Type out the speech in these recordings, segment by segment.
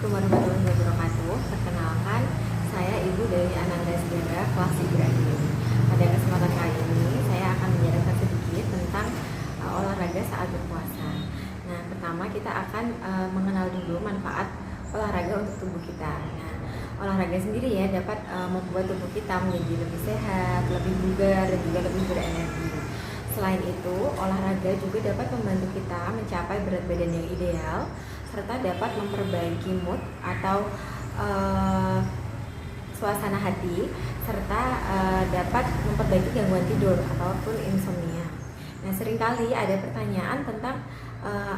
Assalamualaikum warahmatullahi wabarakatuh. Perkenalkan, saya Ibu dari Ananda Sedera, kelas Ibrahim. Pada kesempatan kali ini, saya akan menjelaskan sedikit tentang olahraga saat berpuasa. Nah, pertama kita akan mengenal dulu manfaat olahraga untuk tubuh kita. Nah, olahraga sendiri ya dapat membuat tubuh kita menjadi lebih sehat, lebih bugar, dan juga lebih berenergi. Selain itu, olahraga juga dapat membantu kita mencapai berat badan yang ideal, serta dapat memperbaiki mood atau suasana hati, serta dapat memperbaiki gangguan tidur ataupun insomnia. Nah, seringkali ada pertanyaan tentang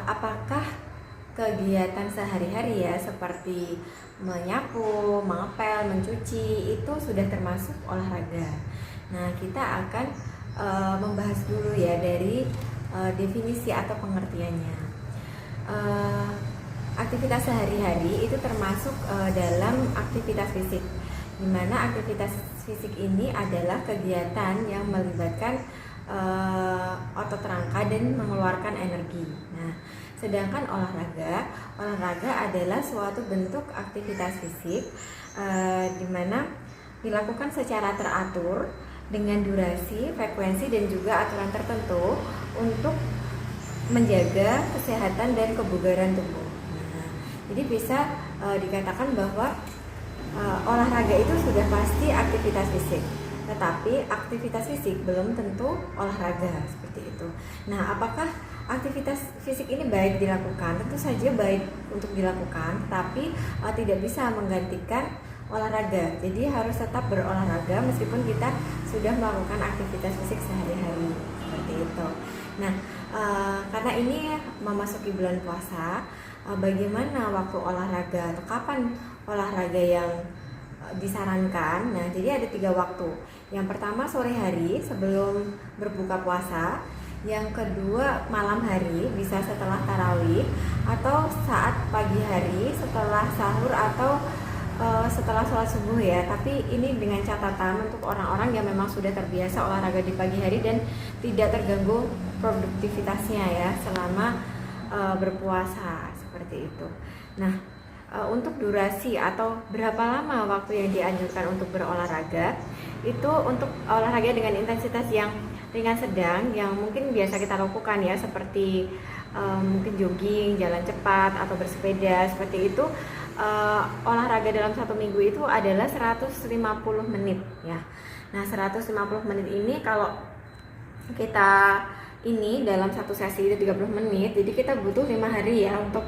apakah kegiatan sehari-hari ya seperti menyapu, mengepel, mencuci itu sudah termasuk olahraga. Nah, kita akan membahas dulu ya dari definisi atau pengertiannya. Aktivitas sehari-hari itu termasuk dalam aktivitas fisik, di mana aktivitas fisik ini adalah kegiatan yang melibatkan otot rangka dan mengeluarkan energi. Nah, sedangkan olahraga adalah suatu bentuk aktivitas fisik di mana dilakukan secara teratur dengan durasi, frekuensi, dan juga aturan tertentu untuk menjaga kesehatan dan kebugaran tubuh. Jadi bisa dikatakan bahwa olahraga itu sudah pasti aktivitas fisik, tetapi aktivitas fisik belum tentu olahraga seperti itu. Nah, apakah aktivitas fisik ini baik dilakukan? Tentu saja baik untuk dilakukan, tetapi tidak bisa menggantikan olahraga. Jadi harus tetap berolahraga meskipun kita sudah melakukan aktivitas fisik sehari-hari seperti itu. Nah, karena ini memasuki bulan puasa, bagaimana waktu olahraga atau kapan olahraga yang disarankan? Nah, jadi ada 3 waktu. Yang pertama sore hari sebelum berbuka puasa, yang kedua malam hari bisa setelah tarawih, atau saat pagi hari setelah sahur atau setelah sholat subuh ya. Tapi ini dengan catatan untuk orang-orang yang memang sudah terbiasa olahraga di pagi hari dan tidak terganggu produktivitasnya ya selama berpuasa seperti itu. Nah, untuk durasi atau berapa lama waktu yang dianjurkan untuk berolahraga, itu untuk olahraga dengan intensitas yang ringan sedang yang mungkin biasa kita lakukan ya, seperti mungkin jogging, jalan cepat, atau bersepeda seperti itu. Olahraga dalam 1 minggu itu adalah 150 menit ya. Nah, 150 menit ini kalau kita ini dalam satu sesi itu 30 menit, jadi kita butuh 5 hari ya untuk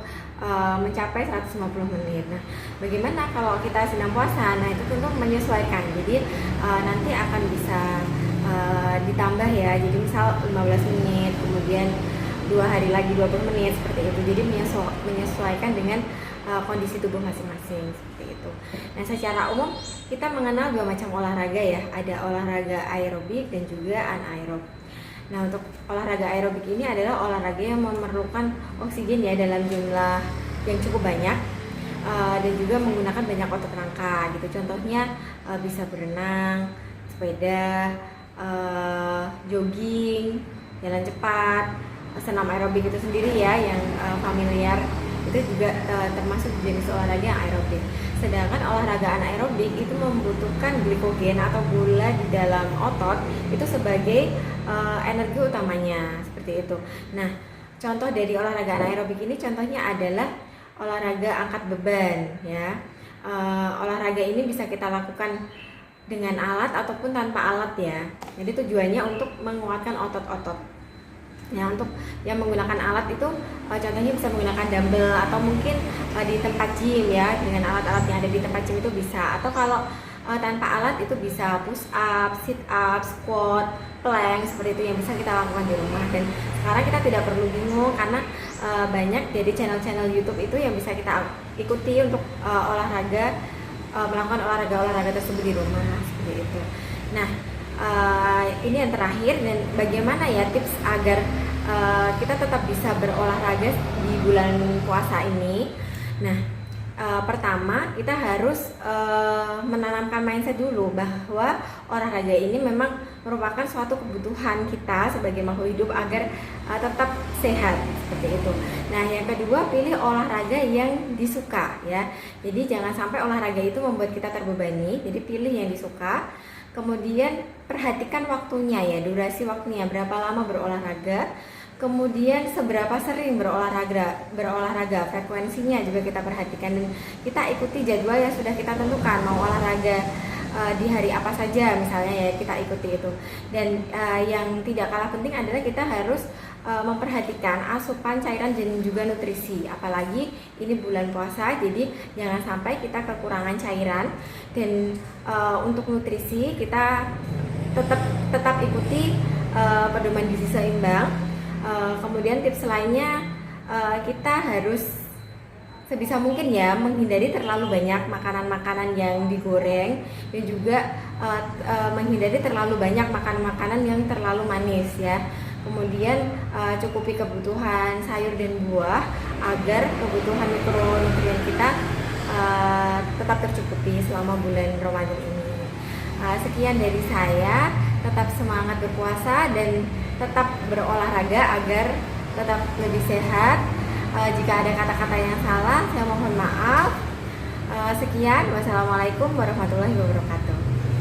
mencapai 150 menit. Nah, bagaimana kalau kita sedang puasa? Nah, itu tentu menyesuaikan. Jadi nanti akan bisa ditambah ya. Jadi misal 15 menit, kemudian 2 hari lagi 20 menit seperti itu. Jadi menyesuaikan dengan kondisi tubuh masing-masing seperti itu. Nah, secara umum kita mengenal 2 macam olahraga ya. Ada olahraga aerobik dan juga anaerob. Nah, untuk olahraga aerobik ini adalah olahraga yang memerlukan oksigen ya dalam jumlah yang cukup banyak dan juga menggunakan banyak otot rangka gitu. Contohnya bisa berenang, sepeda, jogging, jalan cepat, senam aerobik itu sendiri ya yang familiar, itu juga termasuk jenis olahraga yang aerobik. Sedangkan olahraga anaerobik itu membutuhkan glikogen atau gula di dalam otot itu sebagai energi utamanya seperti itu. Nah, contoh dari olahraga anaerobik ini contohnya adalah olahraga angkat beban ya. Olahraga ini bisa kita lakukan dengan alat ataupun tanpa alat ya. Jadi tujuannya untuk menguatkan otot-otot. Ya, untuk yang menggunakan alat itu contohnya bisa menggunakan dumbbell atau mungkin di tempat gym ya, dengan alat-alat yang ada di tempat gym itu bisa. Atau kalau tanpa alat itu bisa push up, sit up, squat, plank seperti itu yang bisa kita lakukan di rumah. Dan sekarang kita tidak perlu bingung karena banyak dari channel-channel YouTube itu yang bisa kita ikuti untuk melakukan olahraga tersebut di rumah seperti itu. Nah, ini yang terakhir, dan bagaimana ya tips agar kita tetap bisa berolahraga di bulan puasa ini. Nah, pertama kita harus menanamkan mindset dulu bahwa olahraga ini memang merupakan suatu kebutuhan kita sebagai makhluk hidup agar tetap sehat seperti itu. Nah, yang kedua, pilih olahraga yang disuka ya. Jadi jangan sampai olahraga itu membuat kita terbebani. Jadi pilih yang disuka. Kemudian perhatikan waktunya ya, durasi waktunya, berapa lama berolahraga. Kemudian seberapa sering berolahraga, frekuensinya juga kita perhatikan, dan kita ikuti jadwal yang sudah kita tentukan, mau olahraga di hari apa saja misalnya ya, kita ikuti itu. Dan yang tidak kalah penting adalah kita harus memperhatikan asupan cairan dan juga nutrisi, apalagi ini bulan puasa, jadi jangan sampai kita kekurangan cairan. Dan untuk nutrisi kita tetap ikuti pedoman gizi seimbang. Kemudian tips lainnya, kita harus sebisa mungkin ya menghindari terlalu banyak makanan-makanan yang digoreng, dan juga menghindari terlalu banyak makanan-makanan yang terlalu manis ya. Kemudian cukupi kebutuhan sayur dan buah agar kebutuhan mikronutrien kita tetap tercukupi selama bulan Ramadan ini. Sekian dari saya, tetap semangat berpuasa dan tetap berolahraga agar tetap lebih sehat. Jika ada kata-kata yang salah, saya mohon maaf. Sekian, wassalamualaikum warahmatullahi wabarakatuh.